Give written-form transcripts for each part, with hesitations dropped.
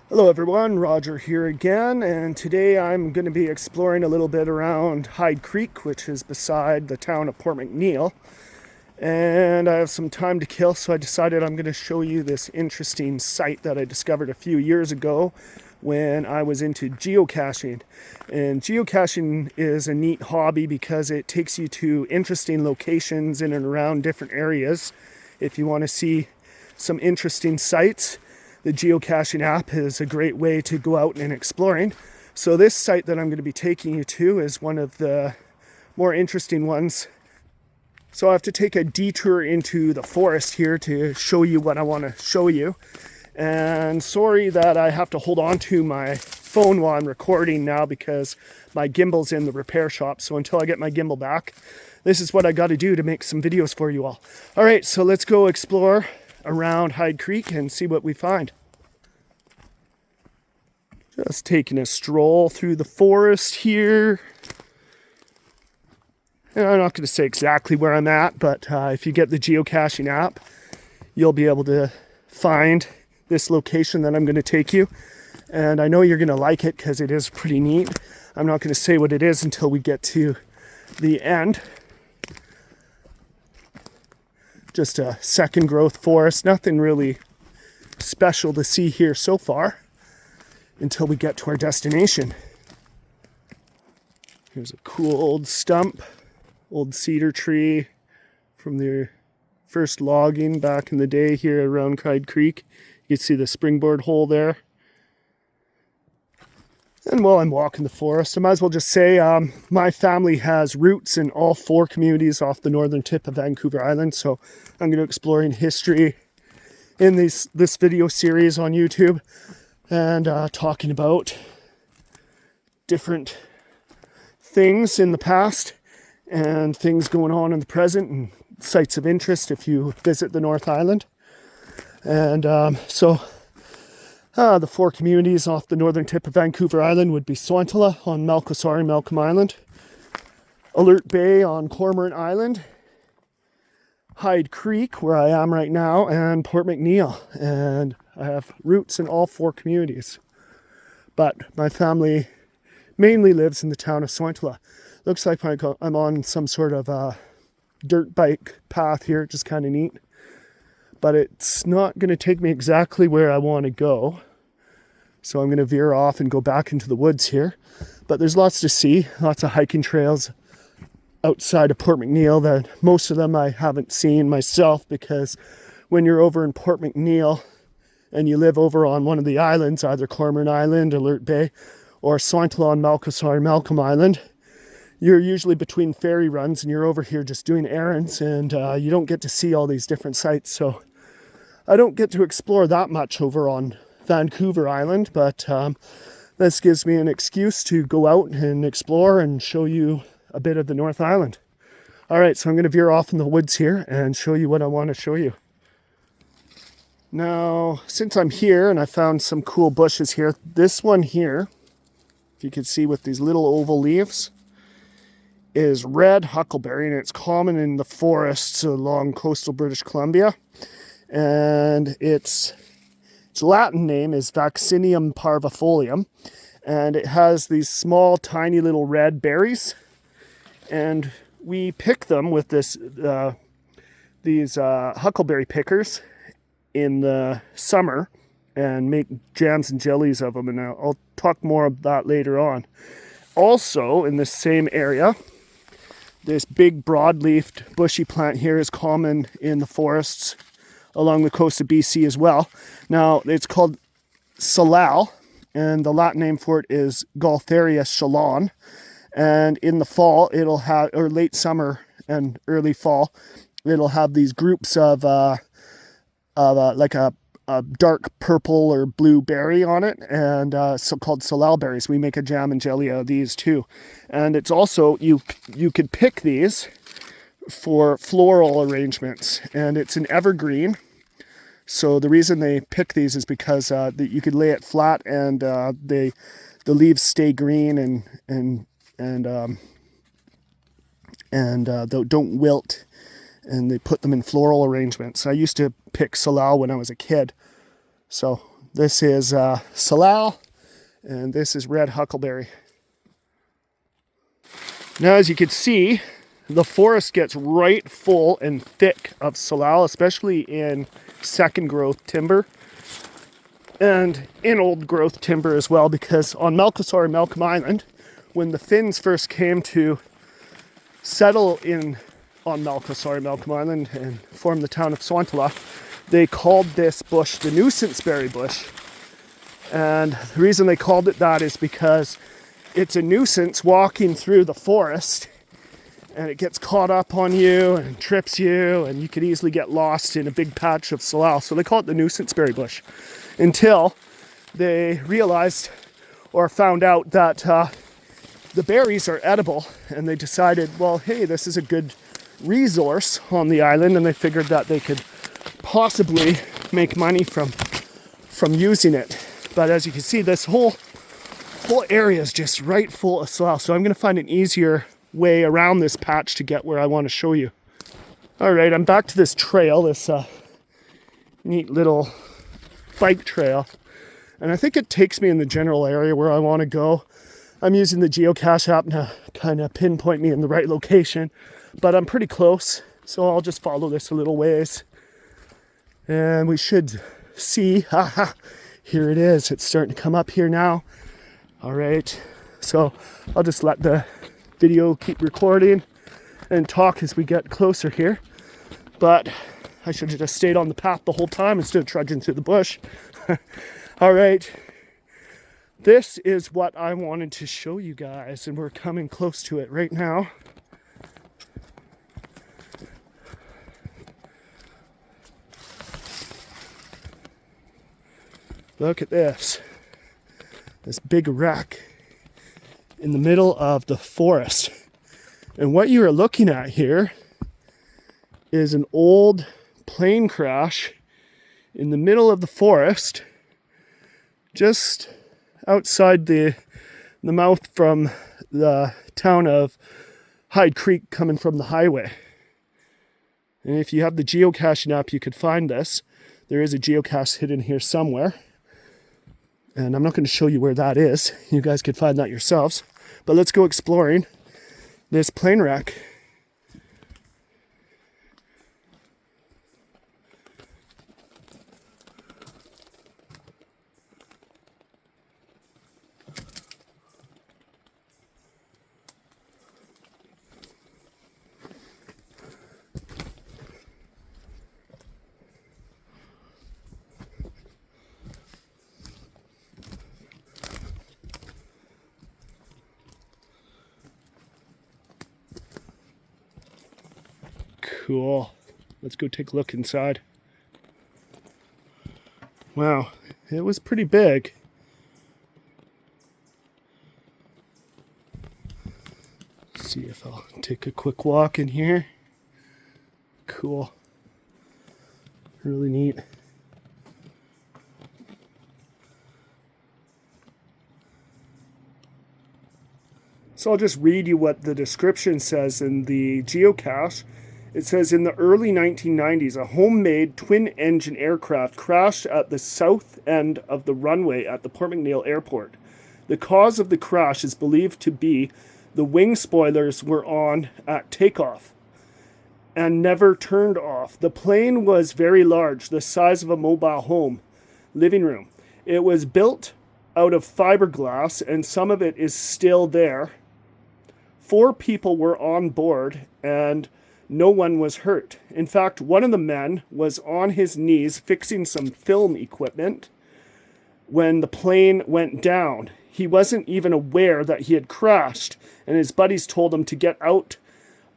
Hello everyone, Roger here again, and today I'm going to be exploring a little bit around Hyde Creek, which is beside the town of Port McNeill. And I have some time to kill, so I decided I'm going to show you this interesting site that I discovered a few years ago when I was into geocaching. And geocaching is a neat hobby because it takes you to interesting locations in and around different areas. If you want to see some interesting sites, the geocaching app is a great way to go out and exploring. So this site that I'm going to be taking you to is one of the more interesting ones. So I have to take a detour into the forest here to show you what I want to show you. And sorry that I have to hold on to my phone while I'm recording now because my gimbal's in the repair shop. So until I get my gimbal back, this is what I got to do to make some videos for you all. All right, so let's go explore around Hyde Creek and see what we find. Just taking a stroll through the forest here. And I'm not going to say exactly where I'm at, but if you get the geocaching app, you'll be able to find this location that I'm going to take you. And I know you're going to like it because it is pretty neat. I'm not going to say what it is until we get to the end. Just a second growth forest, nothing really special to see here so far until we get to our destination. Here's a cool old stump, old cedar tree from the first logging back in the day here around Hyde Creek. You can see the springboard hole there. And while I'm walking the forest, I might as well just say my family has roots in all four communities off the northern tip of Vancouver Island. So I'm going to explore history in this video series on YouTube and talking about different things in the past and things going on in the present and sites of interest if you visit the North Island. And the four communities off the northern tip of Vancouver Island would be Sointala on Malcom Island, Alert Bay on Cormorant Island, Hyde Creek, where I am right now, and Port McNeill. And I have roots in all four communities. But my family mainly lives in the town of Sointala. Looks like I'm on some sort of dirt bike path here, just kind of neat. But it's not going to take me exactly where I want to go. So I'm going to veer off and go back into the woods here. But there's lots to see, lots of hiking trails outside of Port McNeill that most of them I haven't seen myself, because when you're over in Port McNeill and you live over on one of the islands, either Cormorant Island, Alert Bay, or Sointala on Malcom Island, you're usually between ferry runs and you're over here just doing errands, and you don't get to see all these different sites. So I don't get to explore that much over on Vancouver Island, but this gives me an excuse to go out and explore and show you a bit of the North Island. All right, so I'm going to veer off in the woods here and show you what I want to show you. Now, since I'm here and I found some cool bushes here, this one here, if you can see with these little oval leaves, is red huckleberry, and it's common in the forests along coastal British Columbia. And its Latin name is Vaccinium parvifolium, and it has these small, tiny little red berries. And we pick them with these huckleberry pickers in the summer and make jams and jellies of them. And I'll talk more about that later on. Also, in this same area, this big broad-leafed bushy plant here is common in the forests along the coast of BC as well. Now, it's called salal, and the Latin name for it is Gaultheria chalon. And in the fall, it'll have, or late summer and early fall, it'll have these groups of like a dark purple or blue berry on it, and so-called salal berries. We make a jam and jelly out of these too. And it's also, you could pick these for floral arrangements, and it's an evergreen. So the reason they pick these is because you could lay it flat, and the leaves stay green and don't wilt, and they put them in floral arrangements. I used to pick salal when I was a kid, so This is salal, and this is red huckleberry. Now, as you can see, the forest gets right full and thick of salal, especially in second growth timber and in old growth timber as well, because on Malcom Island, when the Finns first came to settle on Malcom Island and form the town of Swantala, they called this bush the nuisance berry bush. And the reason they called it that is because it's a nuisance walking through the forest, and it gets caught up on you and trips you, and you could easily get lost in a big patch of salal. So they call it the nuisance berry bush, until they realized or found out that the berries are edible, and they decided, well, hey, this is a good resource on the island, and they figured that they could possibly make money from using it. But as you can see, this whole area is just right full of salal. So I'm going to find an easier way around this patch to get where I want to show you. All right, I'm back to this trail, this neat little bike trail. And I think it takes me in the general area where I want to go. I'm using the geocache app to kind of pinpoint me in the right location, but I'm pretty close. So I'll just follow this a little ways. And we should see, here it is. It's starting to come up here now. All right, so I'll just let the video keep recording and talk as we get closer here. But I should have just stayed on the path the whole time instead of trudging through the bush. All right, this is what I wanted to show you guys, and we're coming close to it right now. Look at this big wreck in the middle of the forest. And what you are looking at here is an old plane crash in the middle of the forest, just outside the mouth from the town of Hyde Creek coming from the highway. And if you have the geocaching app, you could find this. There is a geocache hidden here somewhere. And I'm not going to show you where that is. You guys could find that yourselves. But let's go exploring this plane wreck. Cool. Let's go take a look inside. Wow, it was pretty big. Let's see if I'll take a quick walk in here. Cool. Really neat. So I'll just read you what the description says in the geocache. It says, in the early 1990s, a homemade twin-engine aircraft crashed at the south end of the runway at the Port McNeill Airport. The cause of the crash is believed to be the wing spoilers were on at takeoff and never turned off. The plane was very large, the size of a mobile home living room. It was built out of fiberglass, and some of it is still there. 4 people were on board, and no one was hurt. In fact, one of the men was on his knees fixing some film equipment when the plane went down. He wasn't even aware that he had crashed, and his buddies told him to get out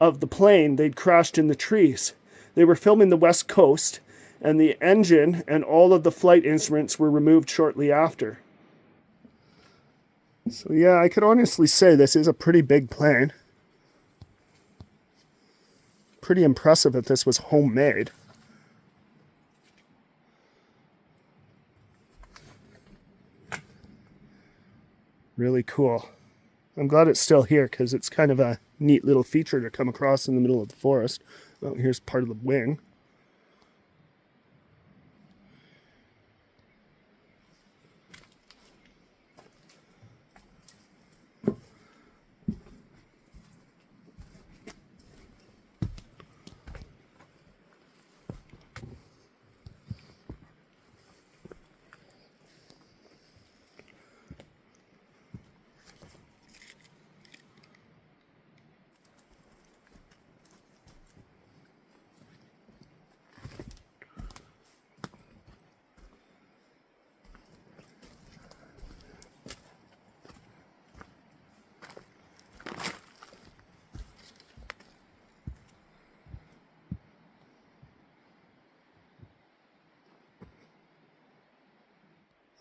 of the plane. They'd crashed in the trees. They were filming the West Coast, and the engine and all of the flight instruments were removed shortly after. So yeah, I could honestly say this is a pretty big plane. Pretty impressive that this was homemade. Really cool. I'm glad it's still here because it's kind of a neat little feature to come across in the middle of the forest. Oh, here's part of the wing.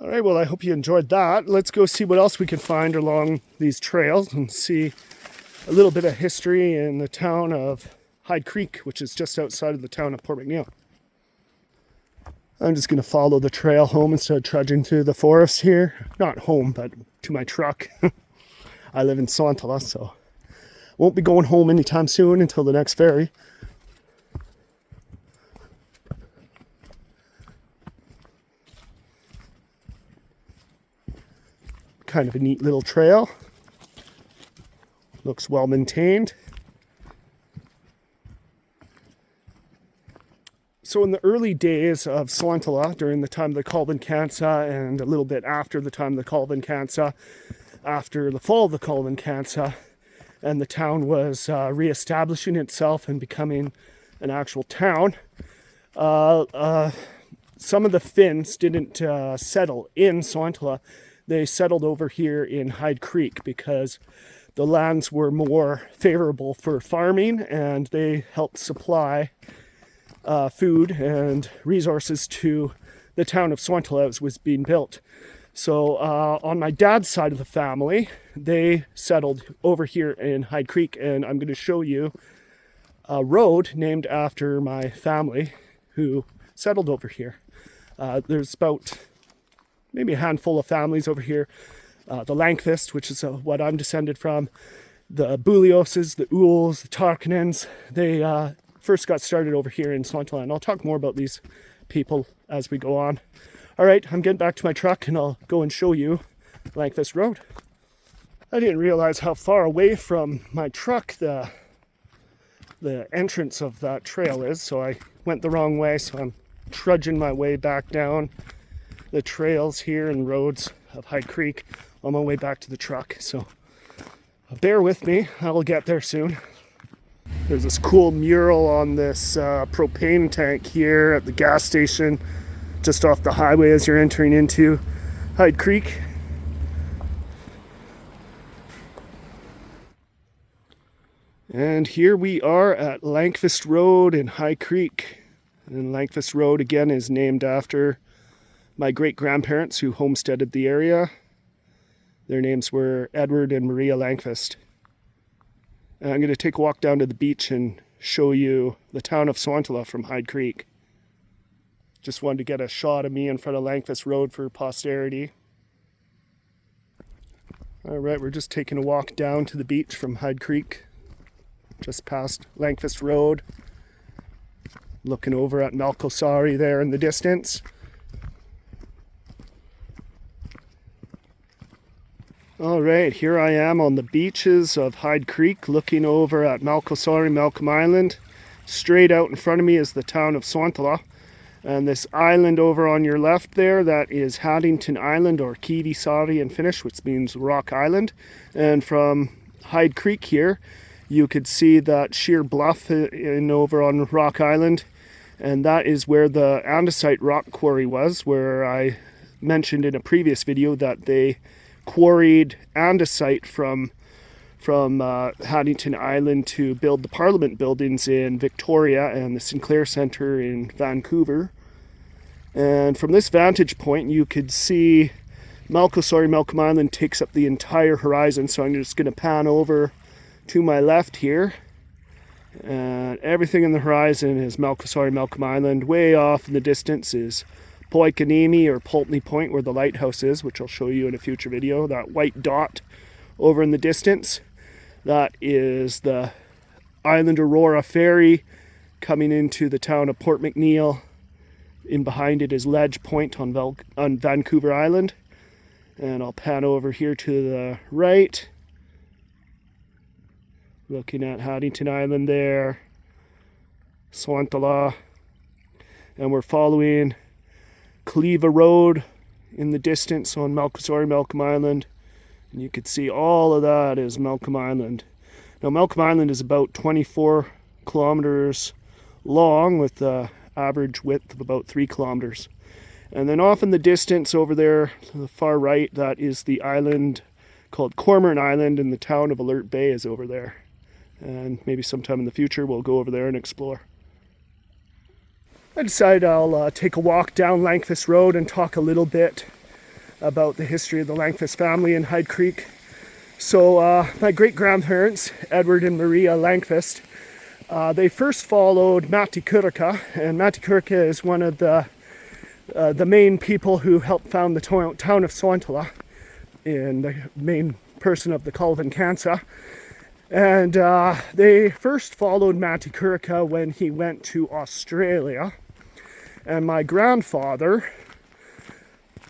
All right, well, I hope you enjoyed that. Let's go see what else we can find along these trails and see a little bit of history in the town of Hyde Creek, which is just outside of the town of Port McNeill. I'm just going to follow the trail home instead of trudging through the forest here. Not home, but to my truck. I live in Sontala, so won't be going home anytime soon until the next ferry. Kind of a neat little trail. Looks well maintained. So in the early days of Sontala, during the time of the Colvin Cansa and a little bit after the time of the Colvin Cansa, after the fall of the Colvin Cansa, and the town was reestablishing itself and becoming an actual town, some of the Finns didn't settle in Sontala. They settled over here in Hyde Creek because the lands were more favorable for farming, and they helped supply food and resources to the town of Sontala as was being built. So on my dad's side of the family, they settled over here in Hyde Creek, and I'm going to show you a road named after my family who settled over here. There's about maybe a handful of families over here. The Lankvist, which is what I'm descended from, the Bulioses, the Ools, the Tarkanens, they first got started over here in Sontala, and I'll talk more about these people as we go on. All right, I'm getting back to my truck, and I'll go and show you Lankvist Road. I didn't realize how far away from my truck the entrance of that trail is, so I went the wrong way, so I'm trudging my way back down the trails here and roads of Hyde Creek on my way back to the truck. So bear with me, I will get there soon. There's this cool mural on this propane tank here at the gas station just off the highway as you're entering into Hyde Creek. And here we are at Lankvist Road in Hyde Creek. And Lankvist Road again is named after my great-grandparents who homesteaded the area. Their names were Edward and Maria Lankvist. And I'm going to take a walk down to the beach and show you the town of Sontala from Hyde Creek. Just wanted to get a shot of me in front of Lankvist Road for posterity. All right, we're just taking a walk down to the beach from Hyde Creek, just past Lankvist Road. Looking over at Malkosari there in the distance. All right, here I am on the beaches of Hyde Creek looking over at Malkosari, Malcolm Island. Straight out in front of me is the town of Sontala. And this island over on your left there, that is Haddington Island, or Kivisaari in Finnish, which means Rock Island. And from Hyde Creek here, you could see that sheer bluff in over on Rock Island. And that is where the andesite rock quarry was, where I mentioned in a previous video that they quarried andesite from Haddington Island to build the Parliament buildings in Victoria and the Sinclair Centre in Vancouver. And from this vantage point, you could see Malkosari, Malcolm Island takes up the entire horizon. So I'm just going to pan over to my left here. And everything in the horizon is Malkosari, Malcolm Island. Way off in the distance is Poikanimi or Pulteney Point, where the lighthouse is, which I'll show you in a future video. That white dot over in the distance, that is the Island Aurora Ferry coming into the town of Port McNeill. In behind it is Ledge Point on Vancouver Island. And I'll pan over here to the right, looking at Haddington Island there, Sontala, and we're following Cleva Road in the distance on Malkosari, Malcolm Island, and you could see all of that is Malcolm Island. Now Malcolm Island is about 24 kilometers long with the average width of about 3 kilometers. And then off in the distance over there to the far right, that is the island called Cormorant Island, and the town of Alert Bay is over there. And maybe sometime in the future we'll go over there and explore. I decided I'll take a walk down Lankvist Road and talk a little bit about the history of the Langfist family in Hyde Creek. So my great-grandparents, Edward and Maria Langfist, they first followed Matti Kurikka, and Matti Kurikka is one of the main people who helped found the town of Sointala, and the main person of the Calvin Kansa. And they first followed Matti Kurikka when he went to Australia. And my grandfather,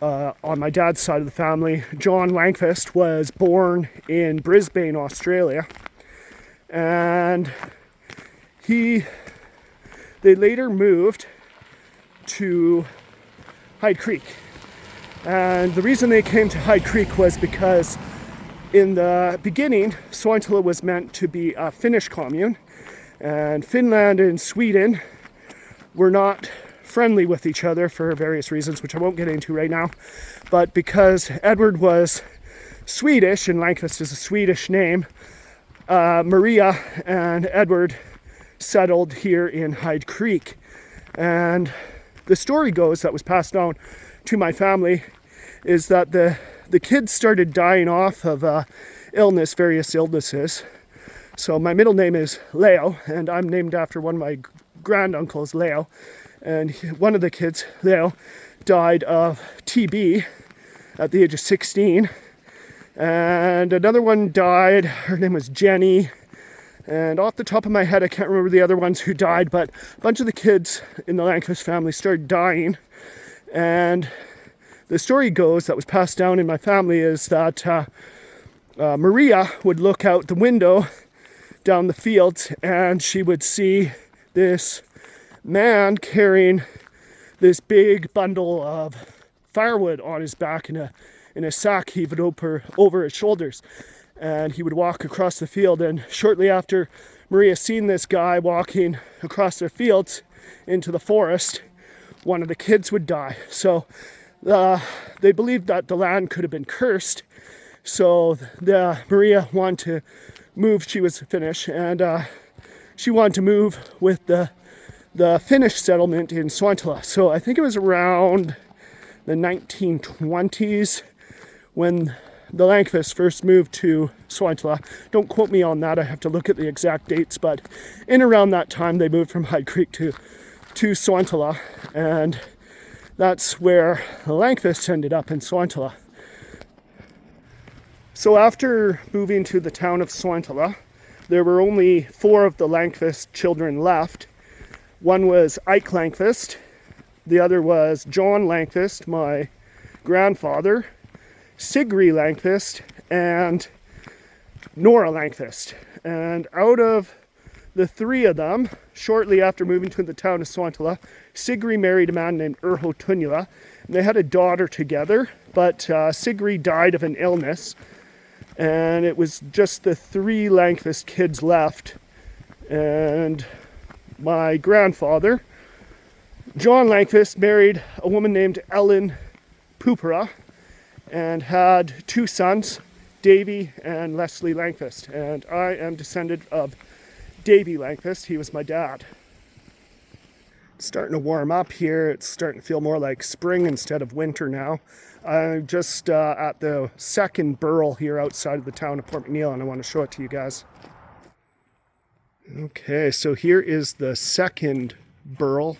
on my dad's side of the family, John Langfist, was born in Brisbane, Australia. And they later moved to Hyde Creek. And the reason they came to Hyde Creek was because in the beginning, Sointala was meant to be a Finnish commune, and Finland and Sweden were not friendly with each other for various reasons, which I won't get into right now. But because Edward was Swedish, and Langfist is a Swedish name, Maria and Edward settled here in Hyde Creek. And the story goes that was passed down to my family is that the kids started dying off of various illnesses. So my middle name is Leo, and I'm named after one of my granduncles, Leo. And one of the kids, Leo, died of TB at the age of 16. And another one died, her name was Jenny. And off the top of my head, I can't remember the other ones who died, but a bunch of the kids in the Langfist family started dying. And the story goes that was passed down in my family is that Maria would look out the window down the fields and she would see this man carrying this big bundle of firewood on his back in a sack heaved over his shoulders. And he would walk across the field, and shortly after Maria seen this guy walking across their fields into the forest, one of the kids would die. So they believed that the land could have been cursed. So Maria wanted to move. She was Finnish, and she wanted to move with the Finnish settlement in Sointala. So I think it was around the 1920s when the Langfists first moved to Sointala. Don't quote me on that, I have to look at the exact dates, but in around that time they moved from Hyde Creek to Sointala, and that's where the Langfists ended up, in Sointala. So after moving to the town of Sointala, there were only 4 of the Langfist children left. One was Ike Langfist, the other was John Langfist, my grandfather, Sigrid Langfist, and Nora Langfist. And out of the 3 of them, shortly after moving to the town of Sointala, Sigrid married a man named Urho Tunnula. They had a daughter together, but Sigrid died of an illness, and it was just the 3 Langfist kids left. And my grandfather, John Langfist, married a woman named Ellen Pupera, and had 2 sons, Davy and Leslie Langfist. And I am descended of Davy Langfist. He was my dad. It's starting to warm up here. It's starting to feel more like spring instead of winter now. I'm just at the second burl here outside of the town of Port McNeill, and I want to show it to you guys. Okay, so here is the second burl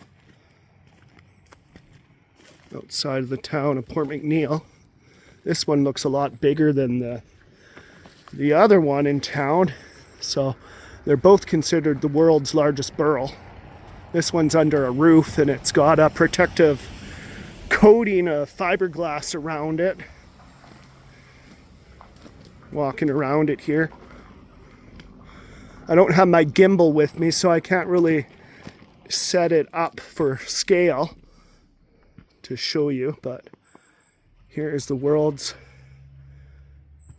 outside of the town of Port McNeill. This one looks a lot bigger than the other one in town. So they're both considered the world's largest burl. This one's under a roof, and it's got a protective coating of fiberglass around it. Walking around it here. I don't have my gimbal with me, so I can't really set it up for scale to show you, but here is the world's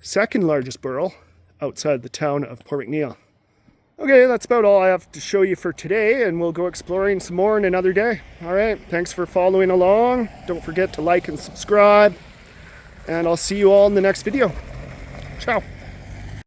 second largest burl outside the town of Port McNeill. Okay, that's about all I have to show you for today, and we'll go exploring some more in another day. All right, thanks for following along. Don't forget to like and subscribe, and I'll see you all in the next video. Ciao.